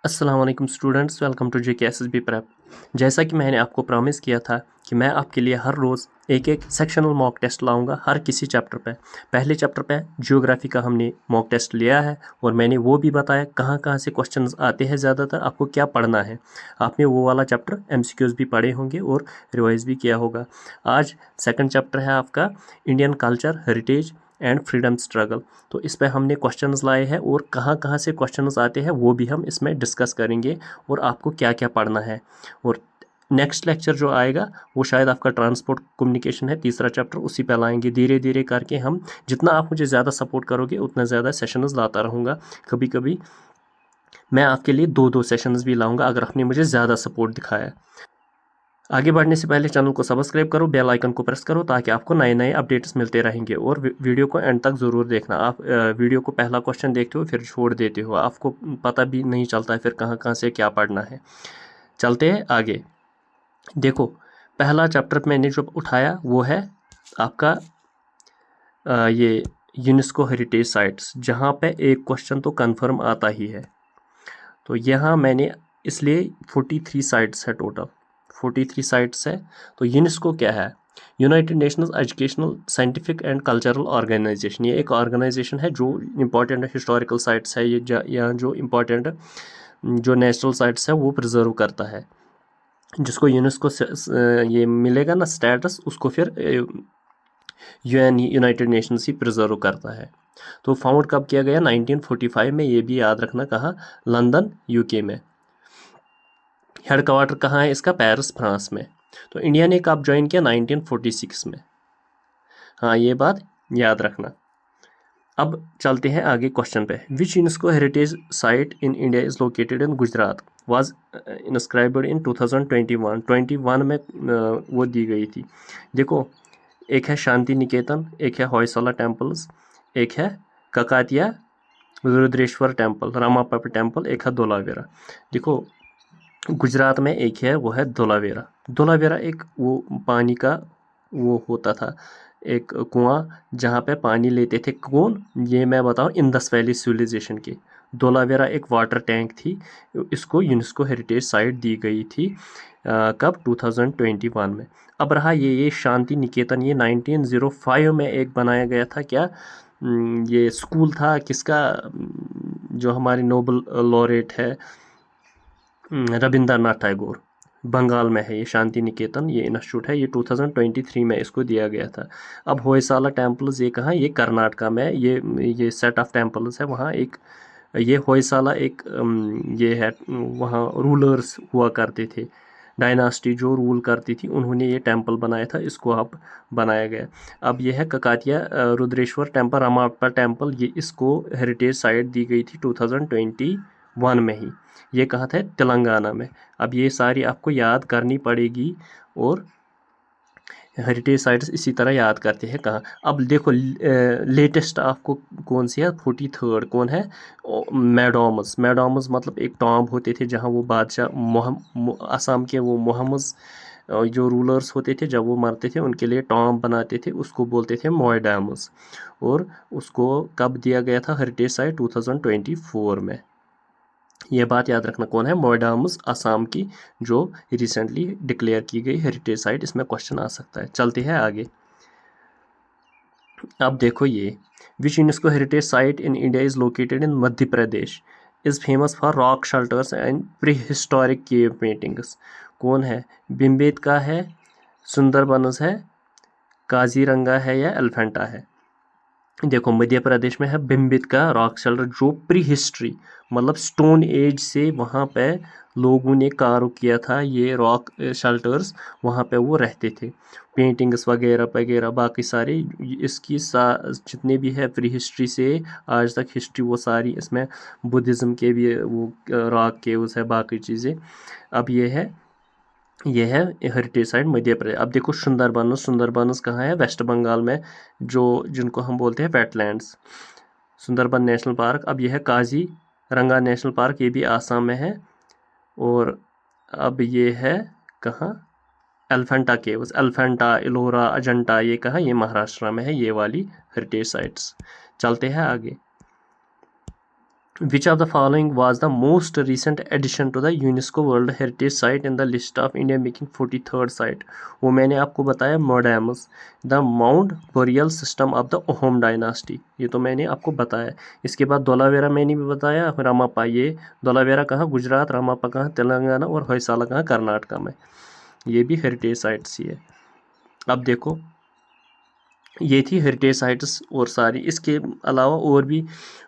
अस्सलाम वालेकुम students, welcome to JKSSB prep. जैसा कि मैंने आपको प्रॉमिस किया था कि मैं आपके लिए हर रोज़ एक एक सेक्शनल मॉक टेस्ट लाऊंगा हर किसी चैप्टर पे। पहले चैप्टर पे ज्योग्राफी का हमने मॉक टेस्ट लिया है और मैंने वो भी बताया कहाँ कहाँ से क्वेश्चंस आते हैं, ज़्यादातर आपको क्या पढ़ना है। आपने वो वाला चैप्टर MCQs भी पढ़े होंगे और रिवाइज भी किया होगा। आज सेकंड चैप्टर है आपका Indian culture, heritage and freedom struggle. तो इस पे हमने क्वेश्चंस लाए हैं और कहाँ कहाँ से क्वेश्चंस आते हैं वो भी हम इसमें डिस्कस करेंगे और आपको क्या क्या पढ़ना है। और नेक्स्ट लेक्चर जो आएगा वो शायद आपका ट्रांसपोर्ट कम्युनिकेशन है, तीसरा चैप्टर, उसी पे लाएंगे। धीरे धीरे करके हम जितना आप मुझे ज़्यादा सपोर्ट करोगे उतना ज़्यादा सेशंस लाता रहूँगा। कभी कभी मैं आपके लिए दो दो सेशंस भी लाऊंगा अगर आपने मुझे ज़्यादा सपोर्ट दिखाया। आगे बढ़ने से पहले चैनल को सब्सक्राइब करो, बेल आइकन को प्रेस करो ताकि आपको नए नए अपडेट्स मिलते रहेंगे। और वीडियो को एंड तक ज़रूर देखना। आप वीडियो को पहला क्वेश्चन देखते हो फिर छोड़ देते हो, आपको पता भी नहीं चलता है फिर कहाँ कहाँ से क्या पढ़ना है। चलते हैं आगे। देखो, पहला चैप्टर मैंने जो उठाया वो है आपका ये यूनेस्को हेरिटेज साइट्स, जहाँ पे एक क्वेश्चन तो कंफर्म आता ही है। तो यहाँ मैंने इसलिए 43 साइट्स है टोटल, 43 साइट्स है। तो यूनेस्को क्या है? United nations educational, scientific and cultural organization. ये एक ऑर्गेनाइजेशन है जो इम्पॉर्टेंट हिस्टोरिकल साइट्स है, ये यहाँ जो इम्पॉर्टेंट जो नेचुरल साइट्स है वो प्रिजर्व करता है। जिसको यूनेस्को ये मिलेगा ना स्टेटस, उसको फिर UN यूनाइटेड नेशंस ही प्रिजर्व करता है। तो फाउंड कब किया गया? 1945 में। ये भी याद रखना, कहाँ? लंदन UK में। हेडक्वार्टर कहाँ है इसका? पेरिस फ्रांस में। तो इंडिया ने कब ज्वाइन किया? 1946 में। हाँ, ये बात याद रखना। अब चलते हैं आगे क्वेश्चन पे। Which UNESCO heritage site in India is located in Gujarat was inscribed in 2021 में वो दी गई थी। देखो, एक है शांति निकेतन, एक है होयसला टेम्पल्स, एक है ककातिया रुद्रेश्वर टेम्पल, रामापा टेम्पल, एक है धोलावीरा। देखो, गुजरात में एक है वो है धोलावीरा। धोलावीरा एक वो पानी का वो होता था, एक कुआं जहाँ पे पानी लेते थे। कौन? ये मैं बताऊँ, इंदस वैली सिविलाइजेशन के। धोलावीरा एक वाटर टैंक थी। इसको यूनेस्को हेरिटेज साइट दी गई थी कब? 2021 में। अब रहा ये शांति निकेतन, ये 1905 में एक बनाया गया था। क्या ये स्कूल था किसका? जो हमारे नोबल लॉरेट है रविंद्रनाथ टैगोर, बंगाल में है ये शांति निकेतन, ये इंस्टीट्यूट है। ये 2023 में इसको दिया गया था। अब होयसाला टेम्पल्स ये कहाँ? ये कर्नाटका में। ये सेट ऑफ टेम्पल्स है वहाँ। एक ये होयसाला एक ये है, वहाँ रूलर्स हुआ करते थे, डायनास्टी जो रूल करती थी, उन्होंने ये टेम्पल बनाया था, इसको अब बनाया गया। अब ये है ककातिया रुद्रेश्वर टेम्पल, रामाप्पा टेम्पल, ये इसको हेरिटेज साइट दी गई थी 2021 में ही। ये कहाँ था? तेलंगाना में। अब ये सारी आपको याद करनी पड़ेगी और हेरिटेज साइट्स इसी तरह याद करते हैं कहाँ। अब देखो, लेटेस्ट आपको कौन सी है? 43rd कौन है? मैडोमस। मैडोमस मतलब एक टॉम्ब होते थे जहाँ वो बादशाह असम के वो मोहम्मद जो रूलर्स होते थे, जब वो मरते थे उनके लिए टॉम्ब बनाते थे, उसको बोलते थे मोएडामस। और उसको कब दिया गया था हेरिटेज साइट? 2024 में। ये बात याद रखना, कौन है? मोएडामस, असम की, जो रिसेंटली डिक्लेयर की गई हेरिटेज साइट। इसमें क्वेश्चन आ सकता है। चलते हैं आगे। अब देखो, ये which UNESCO heritage site in India is located in Madhya Pradesh, is famous for rock shelters and prehistoric cave paintings. कौन है? भिमबेटका है, सुंदरबंस है, काजीरंगा है या एलिफेंटा है? देखो, मध्य प्रदेश में है भिमबेटका रॉक शेल्टर, जो प्री हिस्ट्री मतलब स्टोन एज से वहाँ पे लोगों ने कार्व किया था ये रॉक शेल्टर्स, वहाँ पे वो रहते थे। पेंटिंग्स वगैरह वगैरह बाकी सारी इसकी जितने भी है प्री हिस्ट्री से आज तक हिस्ट्री, वो सारी इसमें बुद्धिज़्म के भी वो रॉक केव्स है, बाकी चीज़ें। अब ये है हेरिटेज साइट मध्य प्रदेश। अब देखो, सुंदरबंस। सुंदरबंस कहाँ है? वेस्ट बंगाल में, जो जिनको हम बोलते हैं वेटलैंड्स, सुंदरबन नेशनल पार्क। अब यह है काजीरंगा नेशनल पार्क, ये भी आसाम में है। और अब ये है कहाँ? एलिफेंटा केव्स, एलिफेंटा, इलोरा, अजंता, ये कहाँ? ये महाराष्ट्र में है, ये वाली हेरिटेज साइट्स। चलते हैं आगे। Which of the following was the most recent addition to the UNESCO World Heritage Site in the list of India making 43rd site? वो मैंने आपको बताया Moidams, the mound burial system of the Ahom dynasty, ये तो मैंने आपको बताया। इसके बाद धोलावेरा मैंने भी बताया, रामापा, ये धोलावेरा कहाँ गुजरात, रामापा कहाँ तेलंगाना और होयसाला कहाँ कर्नाटका में, ये भी हेरिटेज साइट्स ही है। अब देखो ये थी हेरिटेज साइट्स और सारी, इसके अलावा और भी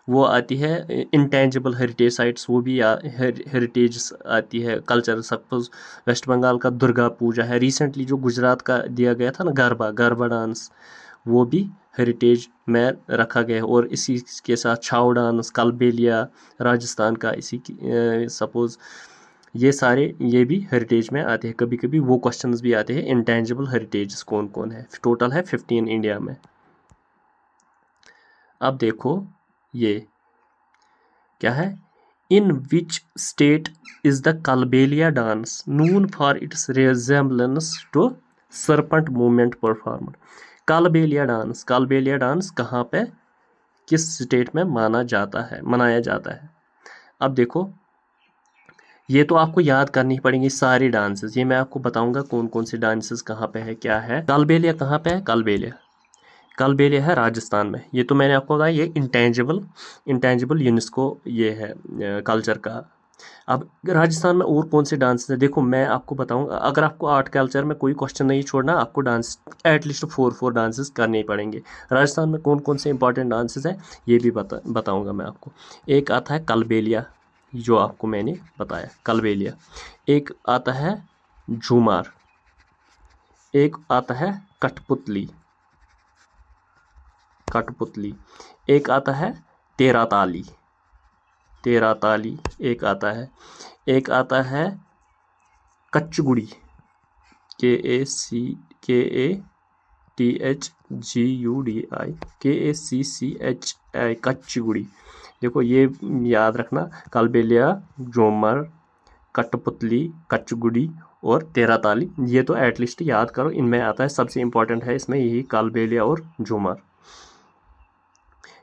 वो आती है इंटेंजिबल हेरिटेज साइट्स, वो भी हेरिटेज आती है कल्चर। सपोज वेस्ट बंगाल का दुर्गा पूजा है, रिसेंटली जो गुजरात का दिया गया था ना गरबा, गरबा डांस, वो भी हेरिटेज में रखा गया है। और इसी के साथ छाऊ डांस, कलबेलिया राजस्थान का, इसी की सपोज ये सारे ये भी हेरिटेज में आते हैं। कभी कभी वो क्वेश्चंस भी आते हैं इंटेंजिबल हेरिटेज कौन कौन है, टोटल है 15 इंडिया में। अब देखो ये क्या है, in which state is the Kalbelia dance known for its resemblance to serpent movement performer. Kalbelia dance कहाँ पे, किस स्टेट में मनाया जाता है। अब देखो ये तो आपको याद करनी पड़ेंगी सारी डांसेस, ये मैं आपको बताऊंगा कौन कौन से डांसेस कहाँ पे है, क्या है। कलबेलिया कहाँ पे है, कलबेलिया है राजस्थान में। ये तो मैंने आपको बताया, ये इंटेंजिबल यूनेस्को ये है कल्चर का। अब राजस्थान में और कौन से डांसेस है, देखो मैं आपको बताऊंगा। अगर आपको आर्ट कल्चर में कोई क्वेश्चन नहीं छोड़ना, आपको डांस एटलीस्ट 4 डांसेस करने ही पड़ेंगे। राजस्थान में कौन कौन से इंपॉर्टेंट डांसेस हैं ये भी बताऊंगा मैं आपको। एक आता है कलबेलिया, जो आपको मैंने बताया कलबेलिया। एक आता है झूमर, एक आता है कठपुतली, एक आता है तेरा ताली, एक आता है कच्चगुड़ी, KACCHGUDI, कच्चगुड़ी। देखो ये याद रखना, कलबेलिया, झूमर, कठपुतली, कच्चगुड़ी और तेरा ताली, ये तो एटलीस्ट याद करो, इनमें आता है। सबसे इंपॉर्टेंट है इसमें यही कलबेलिया और झूमर,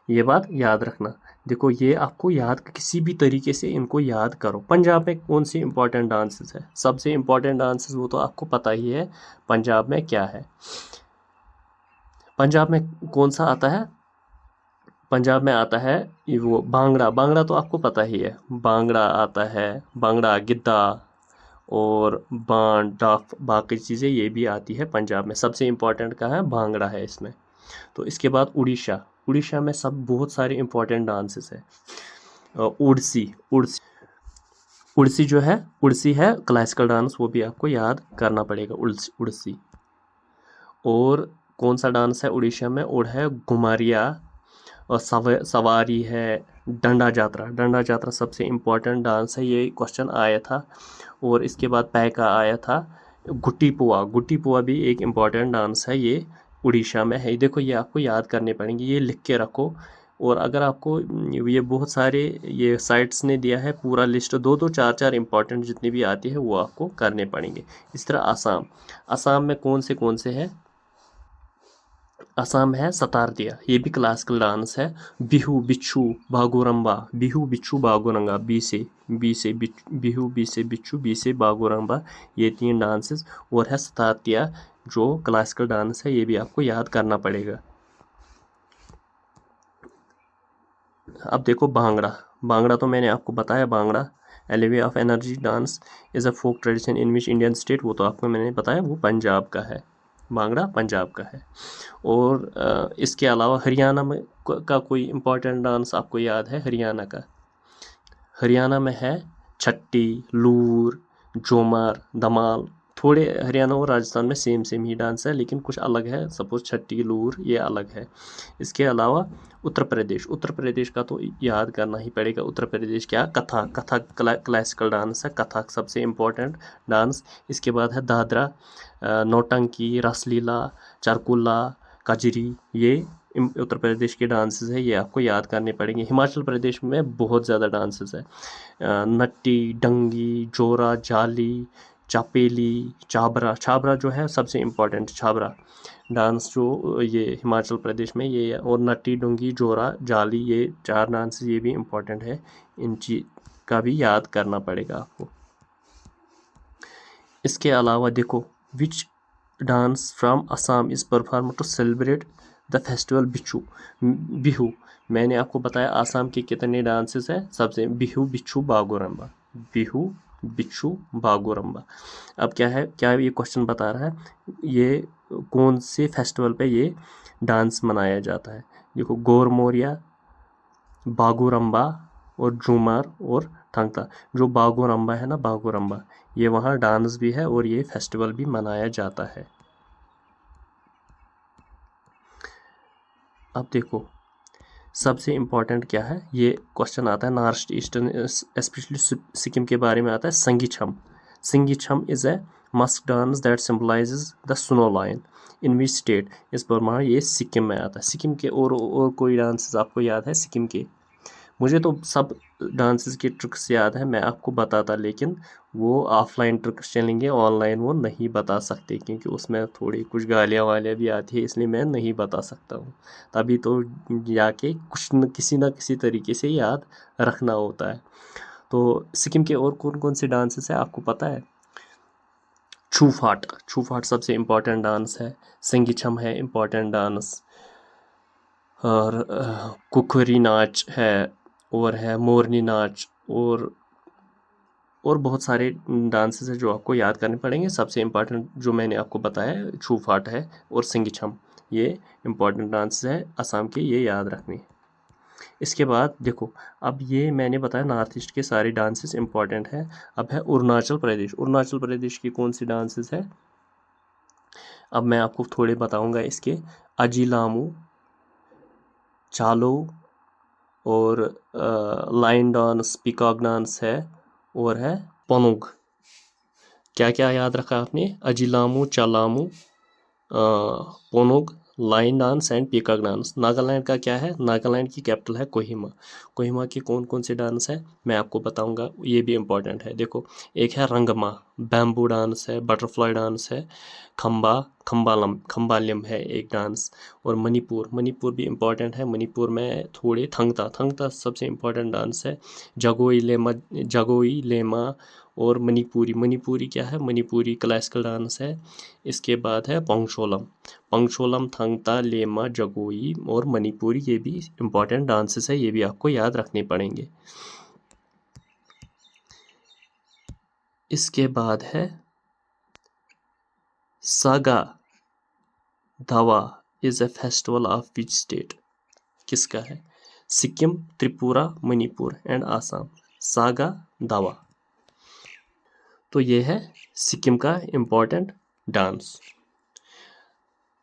ये बात याद रखना। देखो ये आपको याद, किसी भी तरीके से इनको याद करो। पंजाब में कौन सी इंपॉर्टेंट डांसेस है, सबसे इंपॉर्टेंट डांसेस वो तो आपको पता ही है पंजाब में क्या है। पंजाब में कौन सा आता है, पंजाब में आता है वो भांगड़ा तो आपको पता ही है, भांगड़ा आता है, भांगड़ा, गिद्धा और बाण, डाफ, बाकी चीज़ें ये भी आती है पंजाब में। सबसे इम्पोर्टेंट का है भांगड़ा है इसमें। तो इसके बाद उड़ीसा में सब बहुत सारे इंपॉर्टेंट डांसेस है। उड़सी जो है, उड़सी है क्लासिकल डांस, वो भी आपको याद करना पड़ेगा, उड़सी। और कौन सा डांस है उड़ीसा में, और है घुमारिया, और सवारी है, डंडा जात्रा सबसे इम्पोर्टेंट डांस है, ये क्वेश्चन आया था। और इसके बाद पैका आया था। गुट्टी पुआ भी एक इम्पॉर्टेंट डांस है, ये उड़ीसा में है। देखो ये आपको याद करने पड़ेंगे, ये लिख के रखो। और अगर आपको ये बहुत सारे ये साइट्स ने दिया है पूरा लिस्ट, 2 4 इंपॉर्टेंट जितनी भी आती है वो आपको करने पड़ेंगे। इस तरह असम में कौन से है, असम है सतारदिया, ये भी क्लासिकल डांस है। बिहू बिच्छू बागोरंबा, बिहू बिच्छू बागोरंबा, ये 3 डांसेस। और है सतारदिया जो क्लासिकल डांस है, ये भी आपको याद करना पड़ेगा। अब देखो भांगड़ा तो मैंने आपको बताया, भांगड़ा एलेवे of energy dance is a folk tradition in which Indian state, वो तो आपको मैंने बताया, वो पंजाब का है, भांगड़ा पंजाब का है। और इसके अलावा हरियाणा में का कोई इम्पोर्टेंट डांस आपको याद है, हरियाणा में है छट्टी, लूर, झूमर, धमाल। थोड़े हरियाणा और राजस्थान में सेम ही डांस है, लेकिन कुछ अलग है। सपोज छट्टी, लूर ये अलग है। इसके अलावा उत्तर प्रदेश का तो याद करना ही पड़ेगा। उत्तर प्रदेश क्या, कथक क्लासिकल डांस है, कथक सबसे इम्पोर्टेंट डांस। इसके बाद है दादरा, नौटंकी, रासलीला, चारकुला, कजरी, ये उत्तर प्रदेश के डांसेस है, ये आपको याद करने पड़ेंगे। हिमाचल प्रदेश में बहुत ज़्यादा डांसेस है, नट्टी, डंगी, जोरा, जाली, चापेली, छाबरा। छाबरा जो है सबसे इम्पोर्टेंट, छाबरा डांस जो ये हिमाचल प्रदेश में ये, और नट्टी, डोंगी, जोरा, जाली, ये 4 डांस ये भी इम्पोर्टेंट है। इन चीज का भी याद करना पड़ेगा आपको। इसके अलावा देखो, which dance from Assam is perform to celebrate the festival बिचू, बिहू। मैंने आपको बताया आसाम के कितने डांसेस हैं, सबसे बिहू, बिच्छू, बागोरम्बा। बिहू, बिच्छू, बागोरम्बा। अब क्या है, क्या ये क्वेश्चन बता रहा है, ये कौन से फेस्टिवल पे ये डांस मनाया जाता है। देखो, गोरमोरिया, बागोरम्बा और झूमर और थंगता। जो बागोरम्बा है ना, बागोरम्बा, ये वहाँ डांस भी है और ये फेस्टिवल भी मनाया जाता है। अब देखो, सबसे इम्पोर्टेंट क्या है, ये क्वेश्चन आता है नॉर्थ ईस्टर्न, स्पेशली सिक्किम के बारे में आता है। Singhi Chham. Singhi Chham is a mask dance that symbolises the snow lion in which state is पर, ये सिक्किम में आता है। सिक्किम के और कोई डांसेस आपको याद है सिक्किम के? मुझे तो सब डांसेस के ट्रिक्स याद है, मैं आपको बताता, लेकिन वो ऑफलाइन ट्रिक्स चलेंगे, ऑनलाइन वो नहीं बता सकते क्योंकि उसमें थोड़ी कुछ गालियाँ वालियाँ भी आती है, इसलिए मैं नहीं बता सकता हूँ। तभी तो जाके कुछ न किसी तरीके से याद रखना होता है। तो सिक्किम के और कौन कौन से डांसेस है आपको पता है? छूफाट। छूफाट सबसे इम्पोर्टेंट डांस है। संगीछम है इम्पोर्टेंट डांस, और कुखरी नाच है, और है मोरनी नाच, और बहुत सारे डांसेस है जो आपको याद करने पड़ेंगे। सबसे इम्पोर्टेंट जो मैंने आपको बताया छूफाट है और सिंगिछम, ये इम्पोर्टेंट डांस है असम के, ये याद रखने। इसके बाद देखो, अब ये मैंने बताया नॉर्थ ईस्ट के सारे डांसेस इम्पोर्टेंट है। अब है अरुणाचल प्रदेश। अरुणाचल प्रदेश की कौन सी डांसेस है, अब मैं आपको थोड़े बताऊंगा इसके। अजीलामू, चालो, और लाइन डांस, पिकॉक डांस है, और है पनुग। क्या क्या याद रखा आपने? Ajilamu, Chalamu, Ponung, line dance and peacock dance. Nagaland का क्या है? नागालैंड की कैपिटल है कोहिमा। कोहिमा के कौन कौन से डांस है मैं आपको बताऊंगा, ये भी इम्पोर्टेंट है। देखो, एक है रंगमा, बैम्बू डांस है, बटरफ्लाई डांस है, खम्बालम है एक डांस, और मणिपुर। मणिपुर भी इम्पोर्टेंट है। मणिपुर में थोड़े थंगता सबसे इम्पोर्टेंट डांस है। जगोई लेमा और मणिपुरी। मणिपुरी क्या है? मणिपुरी क्लासिकल डांस है। इसके बाद है पंगशोलम, थंगता, लेमा, जगोई और मणिपुरी, ये भी इम्पोर्टेंट डांसेस है, ये भी आपको याद रखने पड़ेंगे। इसके बाद है सागा धावा is a festival of which state, किसका है? सिक्किम, त्रिपुरा, मणिपुर एंड आसाम। सागा दावा, तो ये है सिक्किम का इम्पोर्टेंट डांस।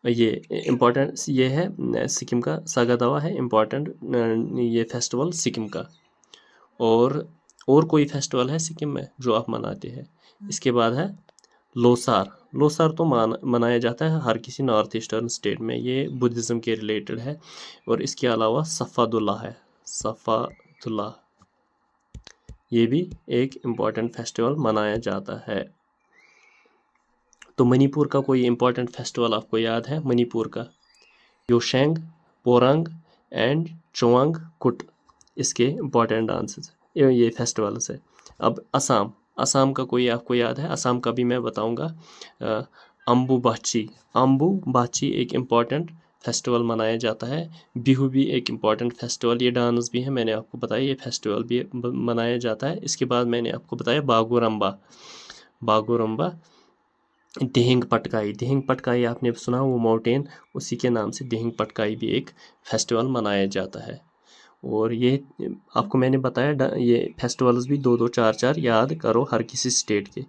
ये इम्पोर्टेंट ये है सिक्किम का, सागा दावा है इम्पोर्टेंट ये फेस्टिवल सिक्किम का। और कोई फेस्टिवल है सिक्किम में जो आप मनाते हैं? इसके बाद है लोसार। लोसार तो मनाया जाता है हर किसी नॉर्थ ईस्टर्न स्टेट में, ये बुद्धिज़्म के रिलेटेड है। और इसके अलावा सफ़ादुल्ला है, सफ़ादुल्ला, ये भी एक इम्पॉर्टेंट फेस्टिवल मनाया जाता है। तो मणिपुर का कोई इम्पोर्टेंट फेस्टिवल आपको याद है? मणिपुर का योशेंग, पोरंग एंड चोंग कुट, इसके इम्पोर्टेंट डांसेस ये फेस्टिवल्स है। अब असम का कोई आपको याद है? असम का भी मैं बताऊंगा। अम्बुबाची एक इम्पॉर्टेंट फेस्टिवल मनाया जाता है। बिहू भी एक इम्पॉर्टेंट फेस्टिवल, ये डांस भी है, मैंने आपको बताया, ये फेस्टिवल भी मनाया जाता है। इसके बाद मैंने आपको बताया बागोरम्बा, दिहिंग पटकाई आपने सुना, वो माउंटेन, उसी के नाम से दिहिंग पटकाई भी एक फेस्टिवल मनाया जाता है। और ये आपको मैंने बताया, ये फेस्टिवल्स भी 2-2, 4-4 याद करो हर किसी स्टेट के।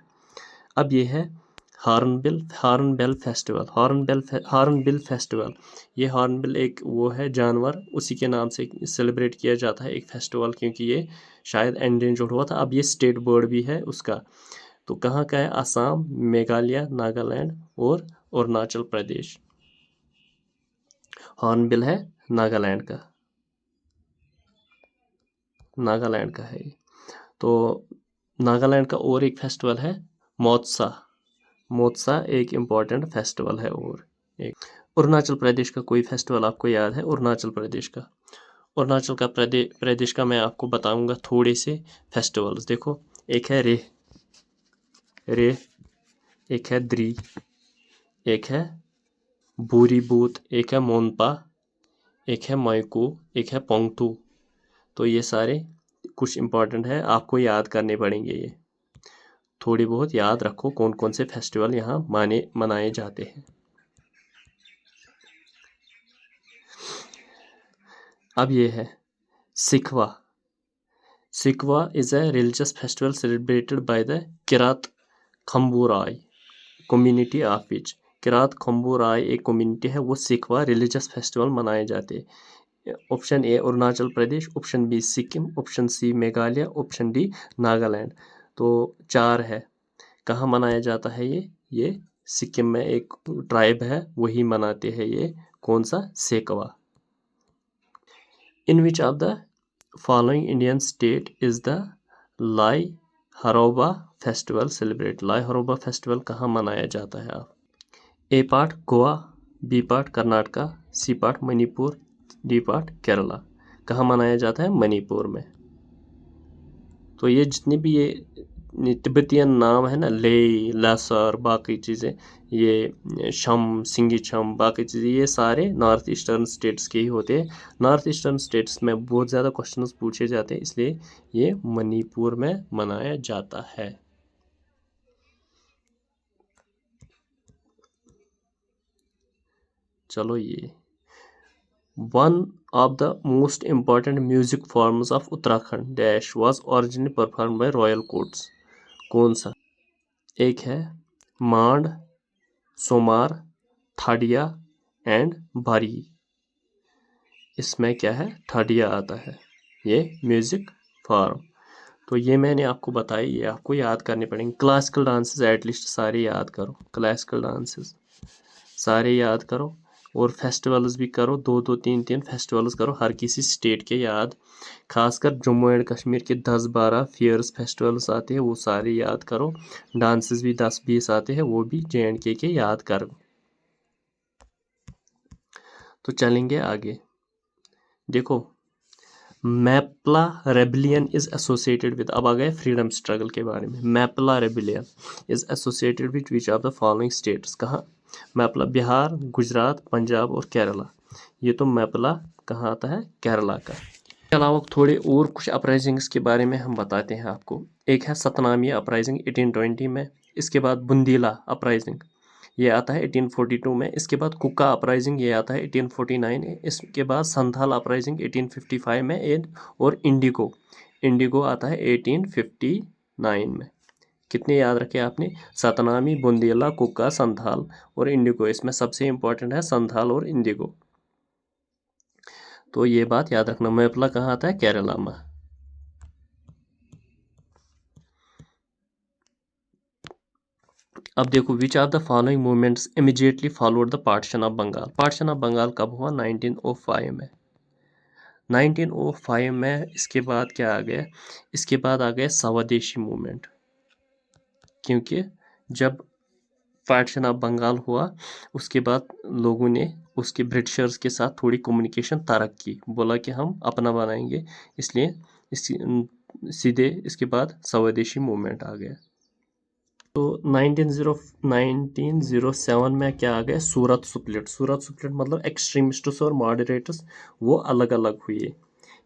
अब ये है हॉर्नबिल फेस्टिवल। ये हॉर्नबिल एक वो है जानवर, उसी के नाम से सेलिब्रेट किया जाता है एक फेस्टिवल, क्योंकि ये शायद एंडेंजर्ड हुआ था। अब ये स्टेट बर्ड भी है उसका। तो कहाँ का है? असम, मेघालय, नागालैंड और अरुणाचल प्रदेश। हॉर्नबिल है नागालैंड का है। तो नागालैंड का और एक फेस्टिवल है मोत्सा, मोत्सा एक इम्पॉर्टेंट फेस्टिवल है। और एक अरुणाचल प्रदेश का कोई फेस्टिवल आपको याद है? अरुणाचल प्रदेश का, अरुणाचल का प्रदेश का मैं आपको बताऊंगा थोड़े से फेस्टिवल्स। देखो, एक है रे, एक है द्री, एक है बूरी बूत, एक है मोनपा, एक है माइको, एक है पोंगतू। तो ये सारे कुछ इम्पोर्टेंट है, आपको याद करने पड़ेंगे। ये थोड़ी बहुत याद रखो कौन कौन से फेस्टिवल यहाँ मनाए जाते हैं। अब ये है सिखवा। सिखवा is a religious festival celebrated by the Kirat खम्बूराय community of which. Kirat खम्बूराय एक कम्युनिटी है, वो सिखवा रिलीजियस फेस्टिवल मनाए जाते हैं। Option A Arunachal Pradesh, option B Sikkim, option C Meghalaya, option D Nagaland. तो 4 है। कहाँ मनाया जाता है ये सिक्किम में एक ट्राइब है, वही मनाते हैं ये। कौन सा? सेकवा। In which of the following Indian state is the Lai Haraoba festival celebrate. Lie Haraoba festival कहाँ मनाया जाता है? आप A part Goa, B part Karnataka, C part Manipur, D part Kerala. कहाँ मनाया जाता है? मणिपुर में। तो ये जितने भी ये तिब्बतियन नाम है ना, ले, लासर, बाकी चीज़ें, ये शम, सिंगिचम, बाकी चीज़ें, ये सारे नॉर्थ ईस्टर्न स्टेट्स के ही होते हैं। नॉर्थ ईस्टर्न स्टेट्स में बहुत ज़्यादा क्वेश्चंस पूछे जाते हैं, इसलिए ये मणिपुर में मनाया जाता है। चलो, ये one of the most important music forms of Uttarakhand dash was originally perform by royal courts. कौन सा? एक है मांड, सोमार, थाडिया एंड बारी। इसमें क्या है? थाडिया आता है ये म्यूजिक फॉर्म। तो ये मैंने आपको बताई, ये आपको याद करने पड़ेंगे। क्लासिकल डांसेस एटलीस्ट सारे याद करो, क्लासिकल डांसेस सारे याद करो। और फेस्टिवल्स भी करो, 2-2, 3-3 फेस्टिवल्स करो हर किसी स्टेट के याद। खासकर जम्मू एंड कश्मीर के 10-12 फियर्स फेस्टिवल्स आते हैं, वो सारे याद करो। डांसेस भी 10-20 आते हैं, वो भी JNK के याद करो। तो चलेंगे आगे। देखो, Mappila rebellion is associated with, अब आ गए फ्रीडम स्ट्रगल के बारे में। Mappila rebellion is associated with which of the following states. कहाँ? मैपला बिहार, गुजरात, पंजाब और केरला। ये तो मैपला कहाँ आता है? केरला का। इसके अलावा थोड़े और कुछ अपराइजिंग्स के बारे में हम बताते हैं आपको। एक है सतनामी अपराइजिंग 1820 में। इसके बाद बुंदीला अपराइजिंग, ये आता है 1842 में। इसके बाद कुका अपराइजिंग, ये आता है 1849 में। इसके बाद संथाल अपराइजिंग 1855 में। और इंडिगो आता है 1859 में। कितने याद रखे आपने? सतनामी, बुंदीला, कुका, संथाल और इंडिगो। इसमें सबसे इंपॉर्टेंट है संथाल और इंडिगो। तो ये बात याद रखना। मैपला कहाँ आता है? केरला में। अब देखो, which of the following movements immediately followed the partition of Bengal. Partition of Bengal कब हुआ? 1905 में। 1905 में। इसके बाद क्या आ गया? इसके बाद आ गया स्वदेशी मूवमेंट। क्योंकि जब पार्टीशन ऑफ बंगाल हुआ, उसके बाद लोगों ने उसके ब्रिटिशर्स के साथ थोड़ी कम्युनिकेशन तरक की, बोला कि हम अपना बनाएंगे, इसलिए सीधे इसके बाद स्वदेशी मूवमेंट आ गया। तो 1907 में क्या आ गया? सूरत स्प्लिट। सूरत स्प्लिट मतलब एक्सट्रीमिस्ट्स और मॉडरेटर्स वो अलग अलग हुए,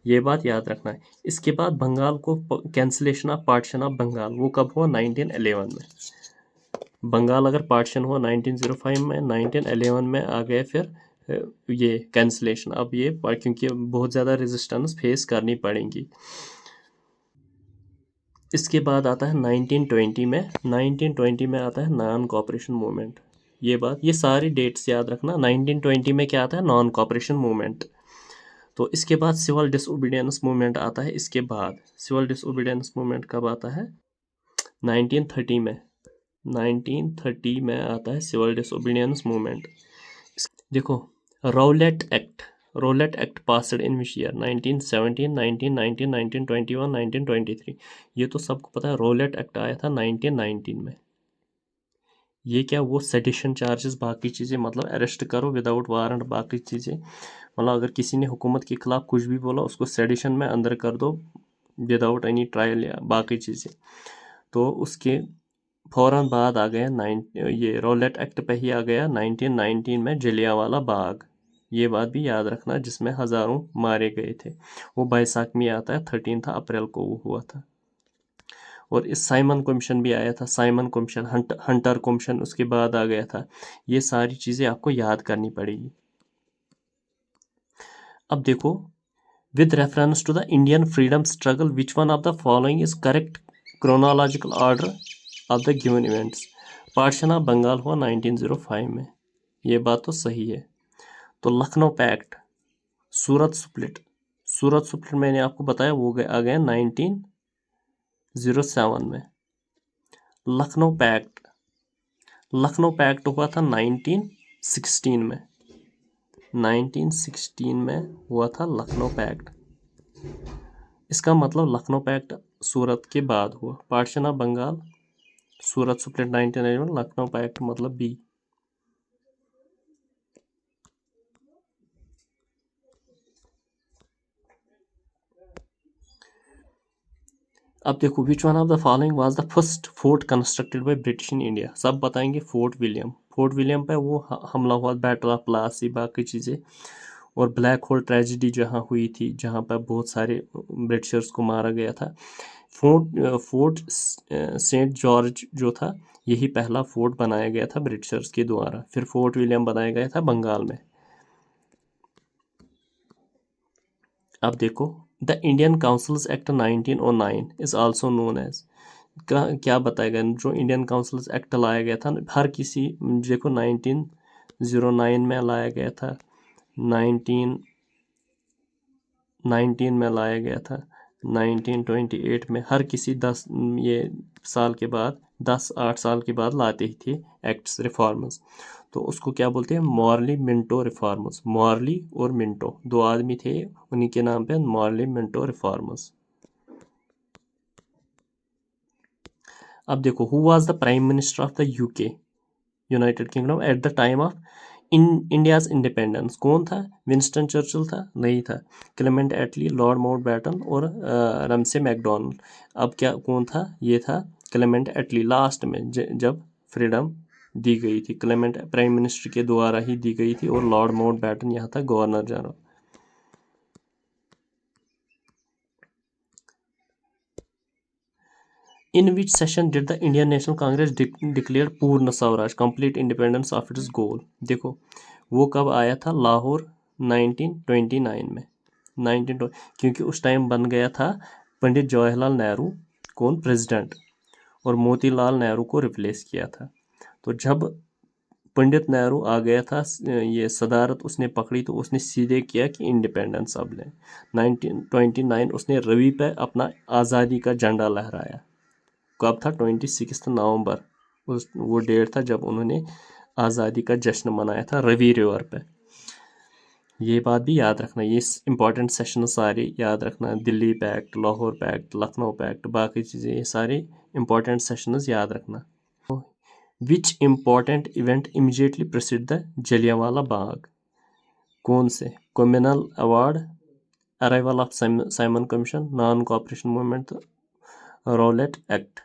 ये बात याद रखना है। इसके बाद बंगाल को cancellation of partition of Bengal, वो कब हुआ? 1911 में। बंगाल अगर पार्टीशन हुआ 1905 में, 1911 में आ गए फिर ये कैंसिलेशन। अब ये क्योंकि बहुत ज़्यादा रेजिस्टेंस फेस करनी पड़ेगी। इसके बाद आता है 1920 में। 1920 में आता है नॉन कॉपरेशन मूवमेंट। ये सारी डेट्स याद रखना। 1920 में क्या आता है? Non cooperation movement. तो इसके बाद सिविल डिसओबीडियंस मूवमेंट आता है। इसके बाद सिविल डिसओबीडियंस मूवमेंट कब आता है? 1930 में। 1930 में आता है सिविल डिसओबीडियंस मूवमेंट। देखो, Rowlatt Act passed in which year? 1917, 1919, 1921, 1923। ये तो सबको पता है। रौलेट एक्ट आया था 1919 में। ये क्या, वो सेडिशन चार्जेस बाकी चीज़ें, मतलब अरेस्ट करो विदाउट वारंट, बाकी चीज़ें, मतलब अगर किसी ने हुकूमत के खिलाफ कुछ भी बोला उसको सेडिशन में अंदर कर दो विदाउट एनी ट्रायल या बाकी चीज़ें। तो उसके फ़ौरन बाद आ गया ये रॉलेट एक्ट पे ही आ गया 1919 में जलियांवाला बाग। ये बात भी याद रखना, जिसमें हज़ारों मारे गए थे। वो बैसाख में आता है, 13 अप्रैल को वो हुआ था। और इस साइमन कमीशन भी आया था, साइमन कमीशन, हंटर कमीशन उसके बाद आ गया था। ये सारी चीज़ें आपको याद करनी पड़ेगी। अब देखो, with reference to the Indian freedom struggle, which one of the following is correct chronological order of the given events? पाठशाला बंगाल हुआ 1905 में, ये बात तो सही है। तो लखनऊ पैक्ट, सूरत स्प्लिट, सूरत स्प्लिट मैंने आपको बताया वो आ गया 1907 में। लखनऊ पैक्ट, लखनऊ पैक्ट हुआ था 1916 में, 1916 में हुआ था लखनऊ पैक्ट। इसका मतलब लखनऊ पैक्ट सूरत के बाद हुआ। पाठशाला बंगाल, सूरत स्प्लिट 1991, लखनऊ पैक्ट मतलब बी। अब देखो, which one of the following was the first fort constructed by British in India? सब बताएंगे फोर्ट विलियम। फोर्ट विलियम पे वो हमला हुआ, बैटल ऑफ प्लासी, बाकी चीज़ें। और ब्लैक होल ट्रेजिडी जहाँ हुई थी, जहाँ पर बहुत सारे ब्रिटिशर्स को मारा गया था। फोर्ट सेंट जॉर्ज जो था, यही पहला फोर्ट बनाया गया था ब्रिटिशर्स के द्वारा। फिर फोर्ट विलियम बनाया गया था बंगाल में। अब देखो, the Indian councils act 1909 is also known as, क्या बताएगा? जो इंडियन काउंसिल्स एक्ट लाया गया था हर किसी, देखो 1909 में लाया गया था, 1919 में लाया गया था, 1928 में, हर किसी 10 ये साल के बाद, 8 साल के बाद लाते ही थे एक्ट्स, रिफॉर्म्स। तो उसको क्या बोलते हैं? Morley Minto reforms. मॉर्ली और मिंटो दो आदमी थे, उन्हीं के नाम पे मॉर्ली मिंटो रिफॉर्म्स। अब देखो, who was the prime minister of the UK, United kingdom, at the time of India's independence? कौन था? विंस्टन चर्चिल था? नहीं था। क्लेमेंट एटली, लॉर्ड माउंटबेटन और रमसे मैकडोनल्ड। अब क्या, कौन था? ये था क्लेमेंट एटली। लास्ट में जब फ्रीडम दी गई थी, क्लेमेंट प्राइम मिनिस्टर के द्वारा ही दी गई थी, और लॉर्ड माउंटबेटन यहाँ था governor general. In which session did the Indian National Congress declare पूर्ण Swaraj, complete independence of its goal? देखो, वो कब आया था? लाहौर 1929 में, 1920, क्योंकि उस टाइम बन गया था पंडित जवाहरलाल नेहरू, कौन? प्रेसिडेंट, और मोतीलाल नेहरू को रिप्लेस किया था। तो जब पंडित नेहरू आ गया था, ये सदारत उसने पकड़ी, तो उसने सीधे किया कि इंडिपेंडेंस अब लें। 1929 उसने रवि पे अपना आज़ादी का झंडा लहराया। कब था? 26 नवंबर, वो डेट था जब उन्होंने आज़ादी का जश्न मनाया था रवि रिवर पे। ये बात भी याद रखना, ये इंपॉर्टेंट सेशन सारे याद रखना। Delhi pact, Lahore pact, Lucknow pact, बाकी चीज़ें, ये सारे इंपॉर्टेंट सेशंस याद रखना। Which important event immediately preceded the Jallianwala Bagh? कौन से? Communal award, arrival of Simon commission, non cooperation movement, Rowlatt Act.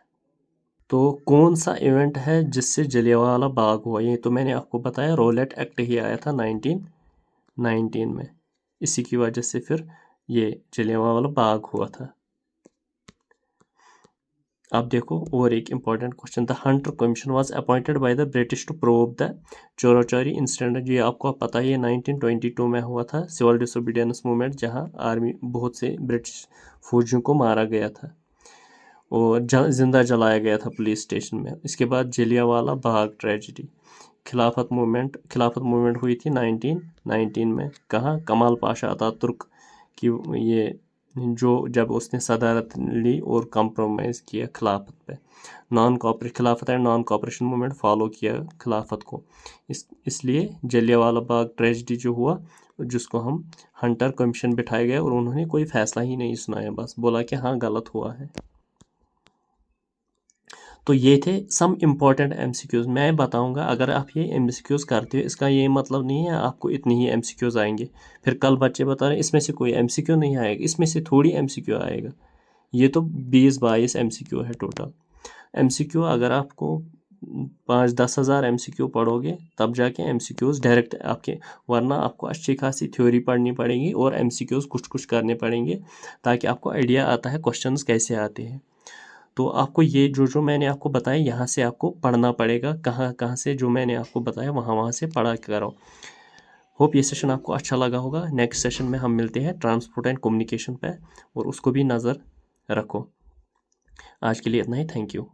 तो कौन सा इवेंट है जिससे जलियांवाला बाग हुआ? ये तो मैंने आपको बताया, रॉलेट एक्ट ही आया था 1919 में। इसी की वजह से फिर ये जलियांवाला बाग हुआ था। अब देखो, और एक important question, the Hunter commission was appointed by the British to probe the Chauri Chaura incident. ये आपको पता ही है, 1922 में हुआ था सिविल डिसोबीडियंस मूवमेंट, जहां आर्मी, बहुत से ब्रिटिश फौजियों को मारा गया था और जिंदा जलाया गया था पुलिस स्टेशन में। इसके बाद जलियांवाला बाग ट्रेजिडी। खिलाफत मूवमेंट हुई थी 1919 में। कहाँ? कमाल पाशा अतातुर्क की, ये जो जब उसने सदारत ली और कंप्रोमाइज़ किया खिलाफत पे, खिलाफत and non cooperation movement follow किया खिलाफत को। इसलिए जलियांवाला बाग ट्रेजिडी जो हुआ, जिसको हम हंटर कमीशन बिठाया गया, और उन्होंने कोई फैसला ही नहीं सुनाया, बस बोला कि हाँ गलत हुआ है। तो ये थे सम इम्पॉर्टेंट MCQs। मैं बताऊंगा, अगर आप ये MCQs करते हो इसका ये मतलब नहीं है आपको इतनी ही MCQs आएंगे। फिर कल बच्चे बता रहे हैं इसमें से कोई MCQ नहीं आएगा, इसमें से थोड़ी MCQ आएगा। ये तो 20-22 MCQ है टोटल। MCQ अगर आपको 5-10 हज़ार MCQ पढ़ोगे तब जाके MCQs डायरेक्ट आपके, वरना आपको अच्छी खासी थ्योरी पढ़नी पड़ेगी और MCQs कुछ कुछ करने पड़ेंगे ताकि आपको आइडिया आता है क्वेश्चंस कैसे आते हैं। तो आपको ये जो मैंने आपको बताया यहाँ से आपको पढ़ना पड़ेगा, कहाँ कहाँ से जो मैंने आपको बताया वहाँ से पढ़ा करो। होप ये सेशन आपको अच्छा लगा होगा। नेक्स्ट सेशन में हम मिलते हैं ट्रांसपोर्ट एंड कम्युनिकेशन पे, और उसको भी नज़र रखो। आज के लिए इतना ही, थैंक यू।